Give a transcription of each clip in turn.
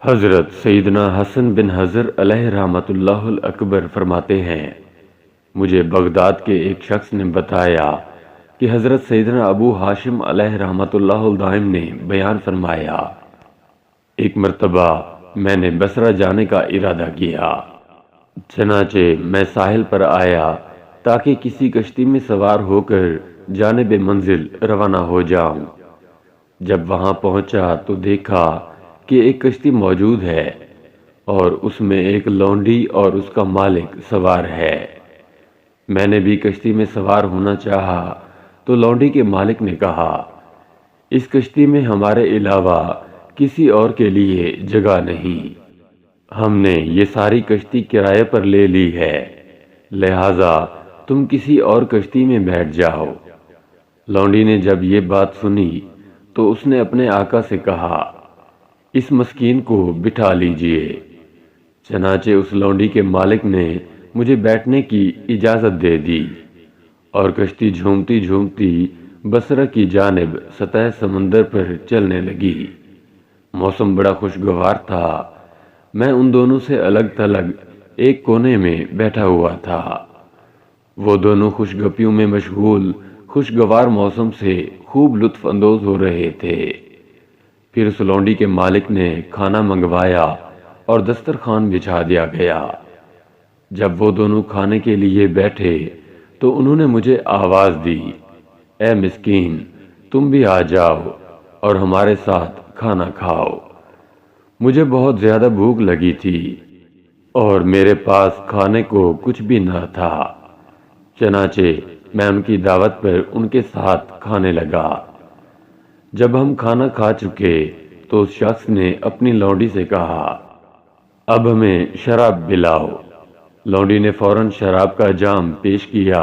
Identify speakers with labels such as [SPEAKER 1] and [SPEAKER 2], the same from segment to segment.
[SPEAKER 1] حضرت سیدنا حسن بن حضر علیہ رحمۃ اللہ اکبر فرماتے ہیں، مجھے بغداد کے ایک شخص نے بتایا کہ حضرت سیدنا ابو ہاشم علیہ رحمۃ اللہ دائم نے بیان فرمایا، ایک مرتبہ میں نے بصرہ جانے کا ارادہ کیا، چنانچہ میں ساحل پر آیا تاکہ کسی کشتی میں سوار ہو کر جانب منزل روانہ ہو جاؤں۔ جب وہاں پہنچا تو دیکھا کہ ایک کشتی موجود ہے اور اس میں ایک لونڈی اور اس کا مالک سوار ہے۔ میں نے بھی کشتی میں سوار ہونا چاہا تو لونڈی کے مالک نے کہا، اس کشتی میں ہمارے علاوہ کسی اور کے لیے جگہ نہیں، ہم نے یہ ساری کشتی کرائے پر لے لی ہے، لہذا تم کسی اور کشتی میں بیٹھ جاؤ۔ لونڈی نے جب یہ بات سنی تو اس نے اپنے آقا سے کہا، اس مسکین کو بٹھا لیجئے۔ چنانچہ اس لونڈی کے مالک نے مجھے بیٹھنے کی اجازت دے دی اور کشتی جھومتی جھومتی بصرہ کی جانب سطح سمندر پر چلنے لگی۔ موسم بڑا خوشگوار تھا، میں ان دونوں سے الگ تھلگ ایک کونے میں بیٹھا ہوا تھا۔ وہ دونوں خوش گپیوں میں مشغول خوشگوار موسم سے خوب لطف اندوز ہو رہے تھے۔ پھر اس لونڈی کے مالک نے کھانا منگوایا اور دسترخوان بچھا دیا گیا۔ جب وہ دونوں کھانے کے لیے بیٹھے تو انہوں نے مجھے آواز دی، اے مسکین، تم بھی آ جاؤ اور ہمارے ساتھ کھانا کھاؤ۔ مجھے بہت زیادہ بھوک لگی تھی اور میرے پاس کھانے کو کچھ بھی نہ تھا، چنانچہ میں ان کی دعوت پر ان کے ساتھ کھانے لگا۔ جب ہم کھانا کھا چکے تو اس شخص نے اپنی لونڈی سے کہا، اب ہمیں شراب پلاؤ۔ لونڈی نے فوراً شراب کا جام پیش کیا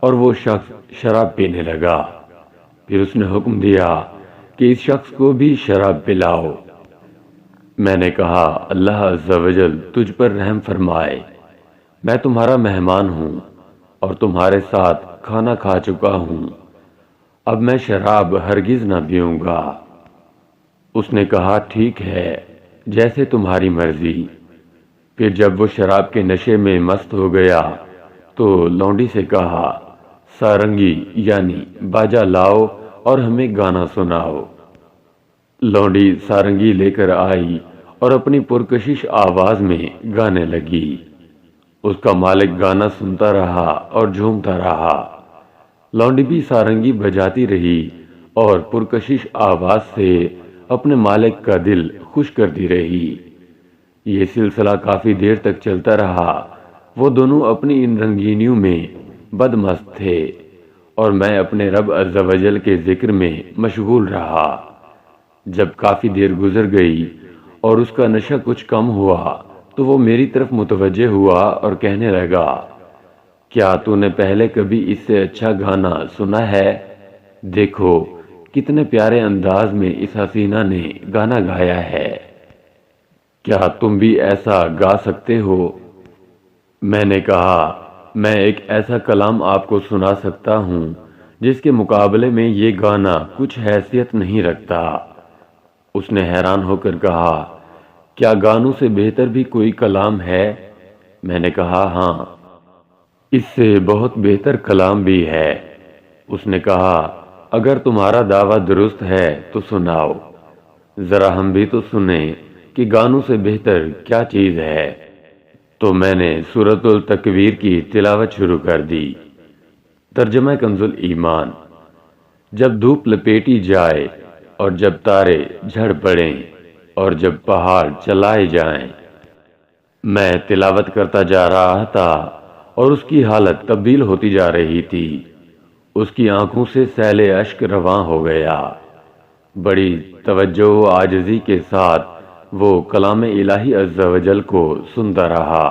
[SPEAKER 1] اور وہ شخص شراب پینے لگا۔ پھر اس نے حکم دیا کہ اس شخص کو بھی شراب پلاؤ۔ میں نے کہا، اللہ عز و جل تجھ پر رحم فرمائے، میں تمہارا مہمان ہوں اور تمہارے ساتھ کھانا کھا چکا ہوں، اب میں شراب ہرگز نہ پیوں گا۔ اس نے کہا، ٹھیک ہے، جیسے تمہاری مرضی۔ پھر جب وہ شراب کے نشے میں مست ہو گیا تو لونڈی سے کہا، سارنگی یعنی باجا لاؤ اور ہمیں گانا سناؤ۔ لونڈی سارنگی لے کر آئی اور اپنی پرکشش آواز میں گانے لگی۔ اس کا مالک گانا سنتا رہا اور جھومتا رہا۔ لونڈی بھی سارنگی بجاتی رہی اور پرکشش آواز سے اپنے مالک کا دل خوش کرتی رہی۔ یہ سلسلہ کافی دیر تک چلتا رہا۔ وہ دونوں اپنی ان رنگینیوں میں بدمست تھے اور میں اپنے رب عز و جل کے ذکر میں مشغول رہا۔ جب کافی دیر گزر گئی اور اس کا نشہ کچھ کم ہوا تو وہ میری طرف متوجہ ہوا اور کہنے لگا، کیا تو نے پہلے کبھی اس سے اچھا گانا سنا ہے؟ دیکھو کتنے پیارے انداز میں اس حسینہ نے گانا گایا ہے، کیا تم بھی ایسا گا سکتے ہو؟ میں نے کہا، میں ایک ایسا کلام آپ کو سنا سکتا ہوں جس کے مقابلے میں یہ گانا کچھ حیثیت نہیں رکھتا۔ اس نے حیران ہو کر کہا، کیا گانوں سے بہتر بھی کوئی کلام ہے؟ میں نے کہا، ہاں، اس سے بہت بہتر کلام بھی ہے۔ اس نے کہا، اگر تمہارا دعویٰ درست ہے تو سناؤ، ذرا ہم بھی تو سنیں کہ گانوں سے بہتر کیا چیز ہے۔ تو میں نے سورۃ التکویر کی تلاوت شروع کر دی۔ ترجمہ کنز ایمان۔ جب دھوپ لپیٹی جائے اور جب تارے جھڑ پڑیں اور جب پہاڑ چلائے جائیں۔ میں تلاوت کرتا جا رہا تھا اور اس کی حالت تبدیل ہوتی جا رہی تھی۔ اس کی آنکھوں سے سیل اشک رواں ہو گیا۔ بڑی توجہ و عاجزی کے ساتھ وہ کلام الہی عز و جل کو سنتا رہا۔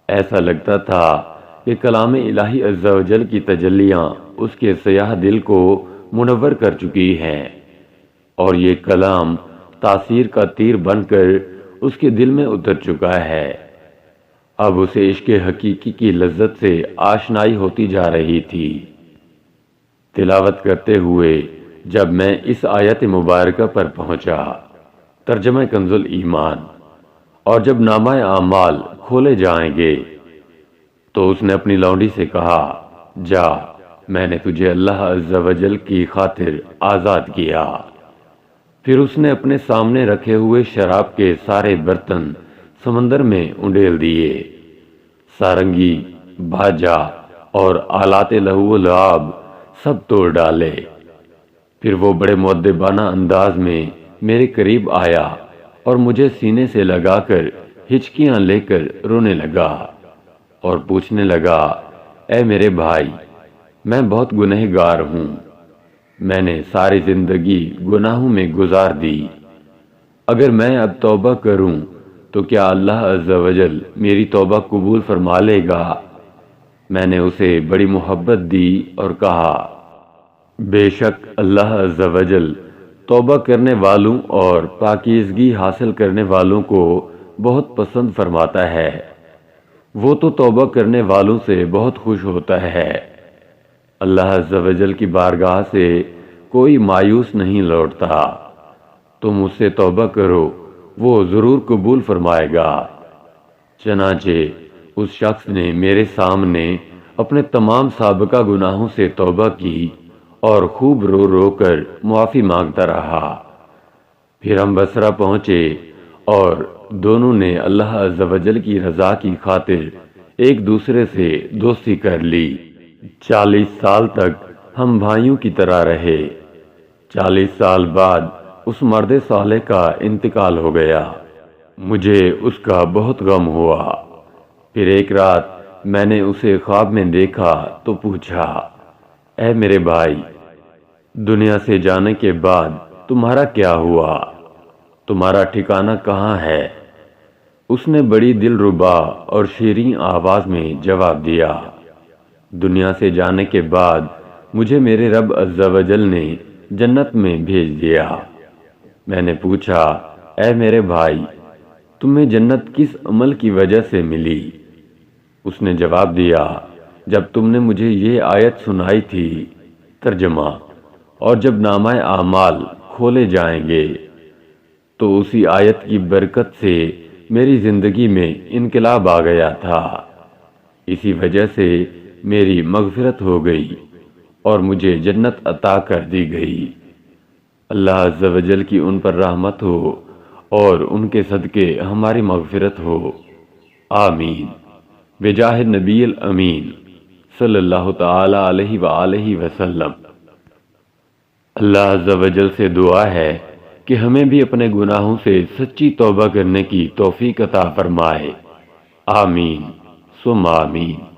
[SPEAKER 1] ایسا لگتا تھا کہ کلام الہی عز و جل کی تجلیاں اس کے سیاہ دل کو منور کر چکی ہیں اور یہ کلام تاثیر کا تیر بن کر اس کے دل میں اتر چکا ہے۔ اب اسے عشق حقیقی کی لذت سے آشنائی ہوتی جا رہی تھی۔ تلاوت کرتے ہوئے جب میں اس آیت مبارکہ پر پہنچا، ترجمہ کنز الایمان۔ اور جب نامہ اعمال کھولے جائیں گے تو اس نے اپنی لونڈی سے کہا، جا، میں نے تجھے اللہ عز و جل کی خاطر آزاد کیا۔ پھر اس نے اپنے سامنے رکھے ہوئے شراب کے سارے برتن سمندر میں انڈیل دیے، سارنگی، باجا اور آلات لہو و لعاب سب توڑ ڈالے۔ پھر وہ بڑے مؤدبانہ انداز میں میرے قریب آیا اور مجھے سینے سے لگا کر ہچکیاں لے کر رونے لگا اور پوچھنے لگا، اے میرے بھائی، میں بہت گنہگار ہوں، میں نے ساری زندگی گناہوں میں گزار دی، اگر میں اب توبہ کروں تو کیا اللہ عز و جل میری توبہ قبول فرما لے گا؟ میں نے اسے بڑی محبت دی اور کہا، بے شک اللہ عز و جل توبہ کرنے والوں اور پاکیزگی حاصل کرنے والوں کو بہت پسند فرماتا ہے، وہ تو توبہ کرنے والوں سے بہت خوش ہوتا ہے۔ اللہ عز و جل کی بارگاہ سے کوئی مایوس نہیں لوٹتا، تم اس سے توبہ کرو، وہ ضرور قبول فرمائے گا۔ چنانچہ اس شخص نے میرے سامنے اپنے تمام سابقہ گناہوں سے توبہ کی اور خوب رو رو کر معافی مانگتا رہا۔ پھر ہم بصرہ پہنچے اور دونوں نے اللہ عز و جل کی رضا کی خاطر ایک دوسرے سے دوستی کر لی۔ 40 سال تک ہم بھائیوں کی طرح رہے۔ 40 سال بعد اس مرد صالح کا انتقال ہو گیا۔ مجھے اس کا بہت غم ہوا۔ پھر ایک رات میں نے اسے خواب میں دیکھا تو پوچھا، اے میرے بھائی، دنیا سے جانے کے بعد تمہارا کیا ہوا؟ تمہارا ٹھکانہ کہاں ہے؟ اس نے بڑی دلربا اور شیریں آواز میں جواب دیا، دنیا سے جانے کے بعد مجھے میرے رب عز و جل نے جنت میں بھیج دیا۔ میں نے پوچھا، اے میرے بھائی، تمہیں جنت کس عمل کی وجہ سے ملی؟ اس نے جواب دیا، جب تم نے مجھے یہ آیت سنائی تھی۔ ترجمہ، اور جب نامہ اعمال کھولے جائیں گے تو اسی آیت کی برکت سے میری زندگی میں انقلاب آ گیا تھا، اسی وجہ سے میری مغفرت ہو گئی اور مجھے جنت عطا کر دی گئی۔ اللہ عز و جل کی ان پر رحمت ہو اور ان کے صدقے ہماری مغفرت ہو، آمین، بجاہ نبی الامین صلی اللہ تعالی علیہ وآلہ وسلم۔ اللہ عز و جل سے دعا ہے کہ ہمیں بھی اپنے گناہوں سے سچی توبہ کرنے کی توفیق عطا فرمائے، آمین ثم آمین۔